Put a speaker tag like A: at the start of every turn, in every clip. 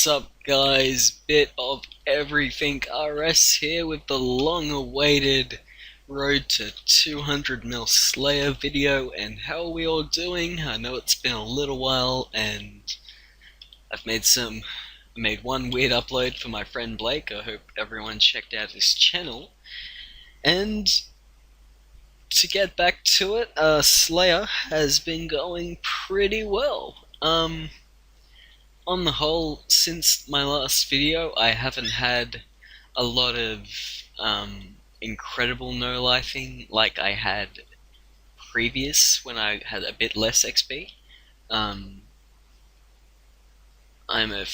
A: What's up, guys? Bit of everything RS here with the long-awaited Road to 200 mil Slayer video. And how are we all doing? I know it's been a little while, and I've made one weird upload for my friend Blake. I hope everyone checked out his channel. And to get back to it, Slayer has been going pretty well. On the whole, since my last video, I haven't had a lot of incredible no-lifing like I had previous when I had a bit less XP. I'm a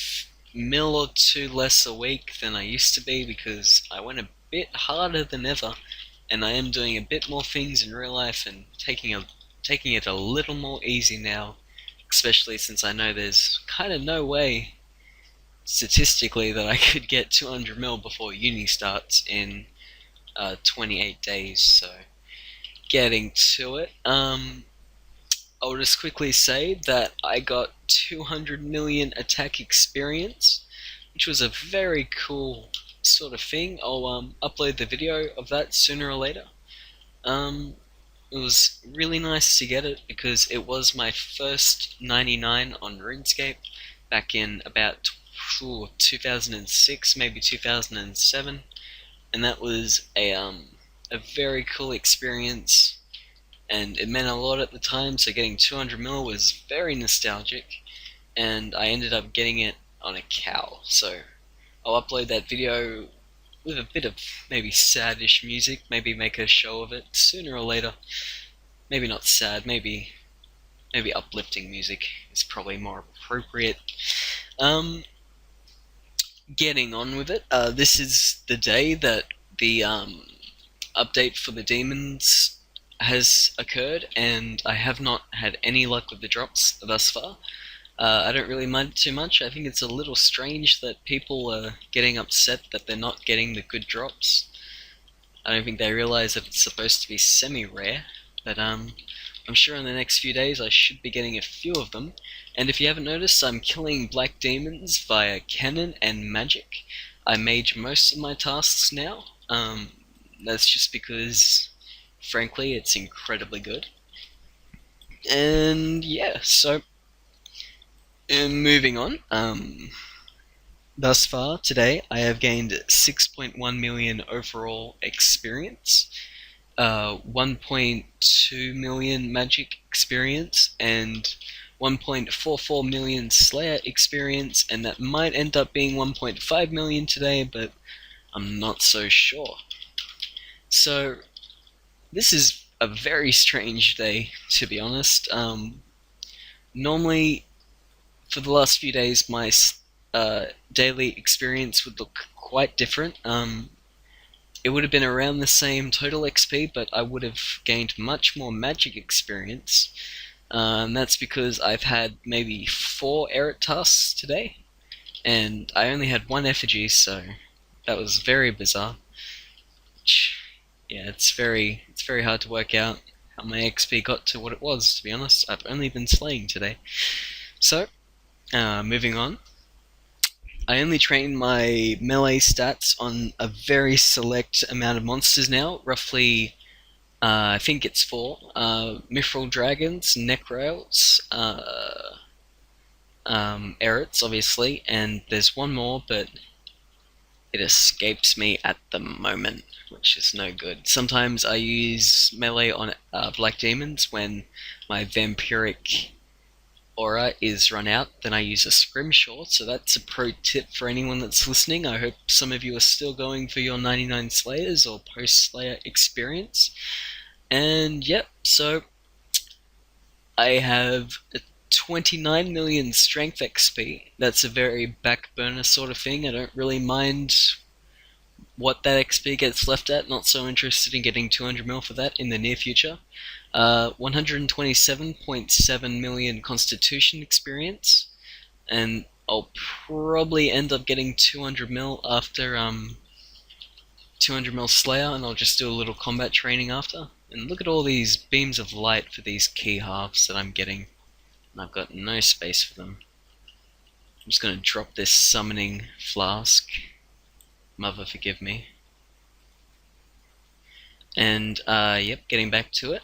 A: mil or two less a week than I used to be because I went a bit harder than ever, and I am doing a bit more things in real life and taking it a little more easy now, especially since I know there's kind of no way statistically that I could get 200 mil before uni starts in 28 days. So getting to it, I'll just quickly say that I got 200 million attack experience, which was a very cool sort of thing. I'll upload the video of that sooner or later. It was really nice to get it because it was my first 99 on RuneScape back in about 2006, maybe 2007, and that was a very cool experience, and it meant a lot at the time. So getting 200 mil was very nostalgic, and I ended up getting it on a cow. So I'll upload that video with a bit of maybe sad-ish music, maybe make a show of it sooner or later. Maybe not sad, maybe uplifting music is probably more appropriate. Getting on with it, this is the day that the update for the demons has occurred, and I have not had any luck with the drops thus far. I don't really mind it too much. I think it's a little strange that people are getting upset that they're not getting the good drops. I don't think they realize that it's supposed to be semi-rare, but I'm sure in the next few days I should be getting a few of them. And if you haven't noticed, I'm killing black demons via cannon and magic. I mage most of my tasks now. That's just because, frankly, it's incredibly good. And yeah, so moving on. Thus far today, I have gained 6.1 million overall experience, 1.2 million magic experience, and 1.44 million Slayer experience, and that might end up being 1.5 million today, but I'm not so sure. So this is a very strange day, to be honest. Normally, for the last few days, my daily experience would look quite different. It would have been around the same total XP, but I would have gained much more magic experience. And that's because I've had maybe 4 Eret tasks today, and I only had 1 effigy, so that was very bizarre. Yeah, it's very hard to work out how my XP got to what it was, to be honest. I've only been slaying today. So, moving on. I only train my melee stats on a very select amount of monsters now, roughly, I think it's 4. Mithril Dragons, Necrails, Erets, obviously, and there's one more, but it escapes me at the moment, which is no good. Sometimes I use melee on black demons when my vampiric aura is run out, then I use a scrimshaw. So that's a pro tip for anyone that's listening. I hope some of you are still going for your 99 Slayers or post-Slayer experience. And yep, so I have a 29 million strength XP. That's a very back burner sort of thing. I don't really mind what that XP gets left at. Not so interested in getting 200 mil for that in the near future. 127.7 million Constitution experience, and I'll probably end up getting 200 mil after 200 mil Slayer, and I'll just do a little combat training after. And look at all these beams of light for these key halves that I'm getting, and I've got no space for them. I'm just gonna drop this summoning flask. Mother forgive me. And yep, getting back to it.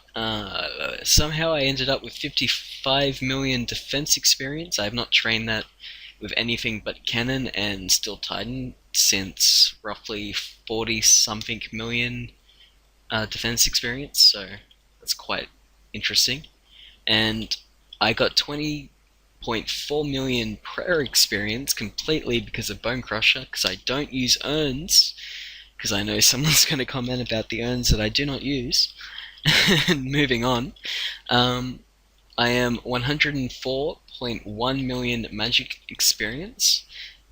A: Somehow I ended up with 55 million defense experience. I have not trained that with anything but Cannon and Steel Titan since roughly 40 something million defense experience, so that's quite interesting. And I got 20.4 million prayer experience completely because of Bone Crusher, because I don't use urns, because I know someone's going to comment about the urns that I do not use. Moving on, I am 104.1 million magic experience,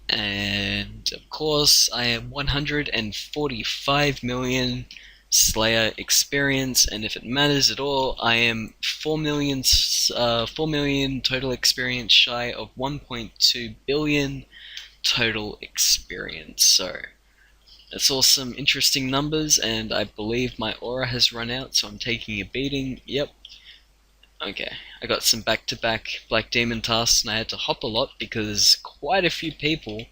A: and of course I am 145 million Slayer experience, and if it matters at all, I am 4 million, 4 million total experience shy of 1.2 billion total experience. So that's all some interesting numbers, and I believe my aura has run out, so I'm taking a beating. Yep. Okay, I got some back-to-back Black Demon tasks, and I had to hop a lot because quite a few people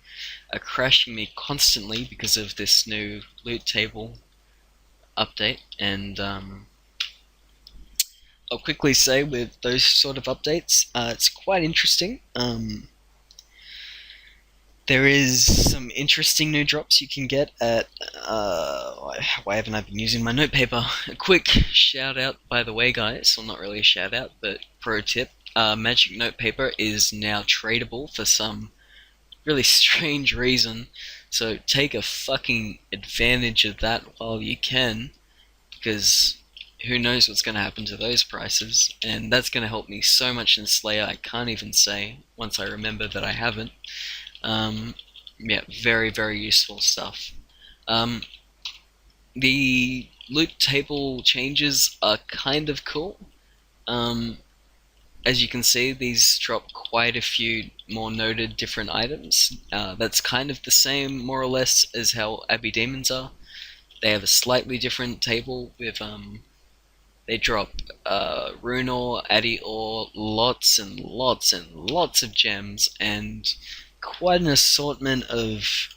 A: are crashing me constantly because of this new loot table update. And I'll quickly say with those sort of updates, it's quite interesting. There is some interesting new drops you can get at. Why haven't I been using my notepaper? A quick shout out, by the way, guys. Well, not really a shout out, but pro tip: Magic notepaper is now tradable for some really strange reason. So take a fucking advantage of that while you can, because who knows what's going to happen to those prices, and that's going to help me so much in Slayer. I can't even say once I remember that I haven't. Yeah, very, very useful stuff. The loot table changes are kind of cool. As you can see, these drop quite a few more noted different items. That's kind of the same, more or less, as how Abbey Demons are. They have a slightly different table with, they drop Rune Ore, Addy Ore, lots and lots and lots of gems, and quite an assortment of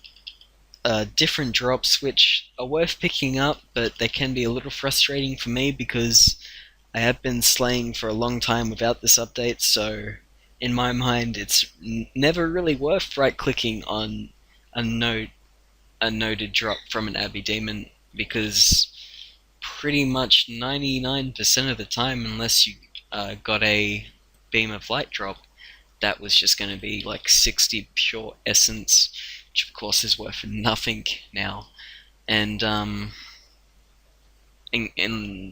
A: different drops which are worth picking up, but they can be a little frustrating for me because I have been slaying for a long time without this update, so in my mind it's never really worth right-clicking on a noted drop from an Abbey Demon, because pretty much 99% of the time, unless you got a Beam of Light drop, that was just going to be like 60 pure essence, which of course is worth nothing now. And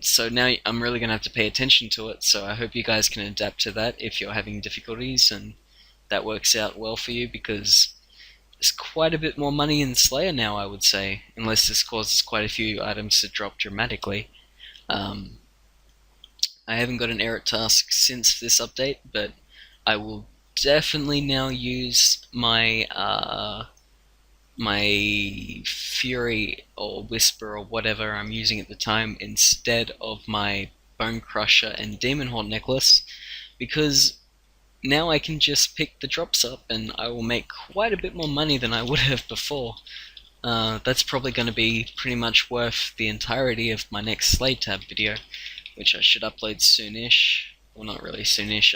A: so now I'm really going to have to pay attention to it, so I hope you guys can adapt to that if you're having difficulties and that works out well for you, because there's quite a bit more money in Slayer now, I would say, unless this causes quite a few items to drop dramatically. I haven't got an error task since this update, but I will definitely now use my my Fury or Whisper or whatever I'm using at the time instead of my Bone Crusher and Demon Horn necklace, because now I can just pick the drops up and I will make quite a bit more money than I would have before. That's probably going to be pretty much worth the entirety of my next Slay Tab video, which I should upload soonish. Well, not really soonish.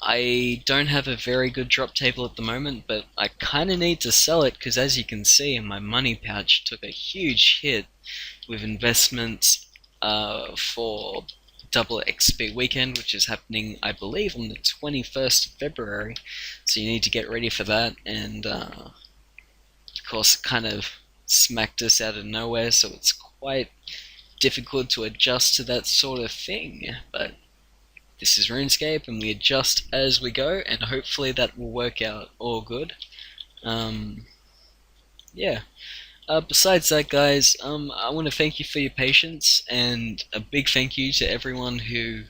A: I don't have a very good drop table at the moment, but I kind of need to sell it because, as you can see, my money pouch took a huge hit with investments for Double XP Weekend, which is happening, I believe, on the 21st of February. So you need to get ready for that, and of course, it kind of smacked us out of nowhere, so it's quite difficult to adjust to that sort of thing, but this is RuneScape and we adjust as we go, and hopefully that will work out all good. Yeah. Besides that, guys, I want to thank you for your patience, and a big thank you to everyone who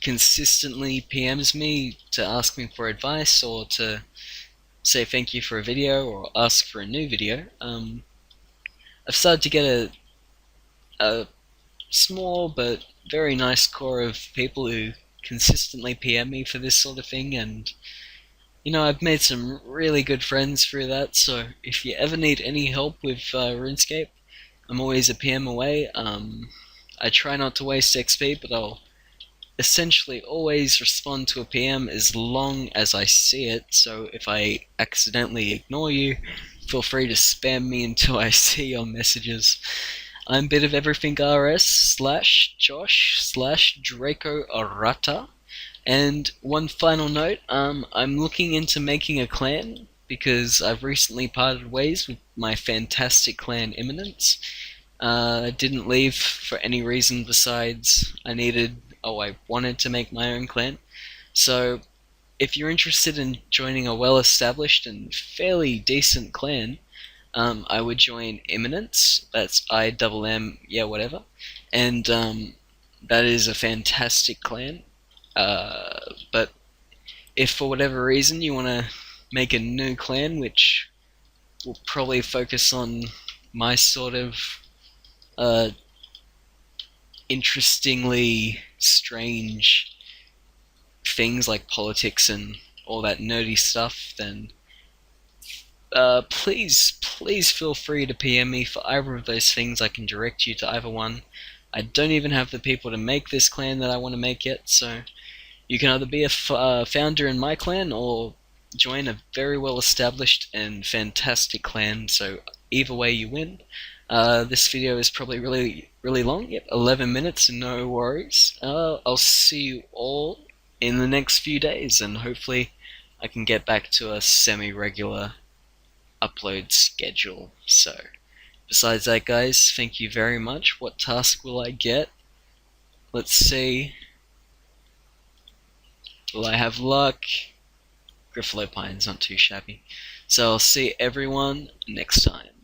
A: consistently PMs me to ask me for advice or to say thank you for a video or ask for a new video. I've started to get a small but very nice core of people who consistently PM me for this sort of thing, and I've made some really good friends through that, so if you ever need any help with RuneScape, I'm always a PM away. I try not to waste XP, but I'll essentially always respond to a PM as long as I see it, so if I accidentally ignore you, feel free to spam me until I see your messages. I'm Bit of Everything RS slash Josh slash Draco Aurata. And one final note, I'm looking into making a clan because I've recently parted ways with my fantastic clan Imminence. I didn't leave for any reason besides I wanted to make my own clan. So if you're interested in joining a well-established and fairly decent clan, I would join Imminence. That's IMM, yeah, whatever. And that is a fantastic clan. But if for whatever reason you want to make a new clan, which will probably focus on my sort of uh, interestingly strange things like politics and all that nerdy stuff, then please feel free to PM me for either of those things. I can direct you to either one. I don't even have the people to make this clan that I want to make yet, so you can either be a founder in my clan or join a very well established and fantastic clan, so either way you win. This video is probably really long, yep, 11 minutes, no worries. I'll see you all in the next few days, and hopefully I can get back to a semi-regular upload schedule. So, besides that, guys, thank you very much. What task will I get? Let's see. Will I have luck? Griffalo Pine's not too shabby. So I'll see everyone next time.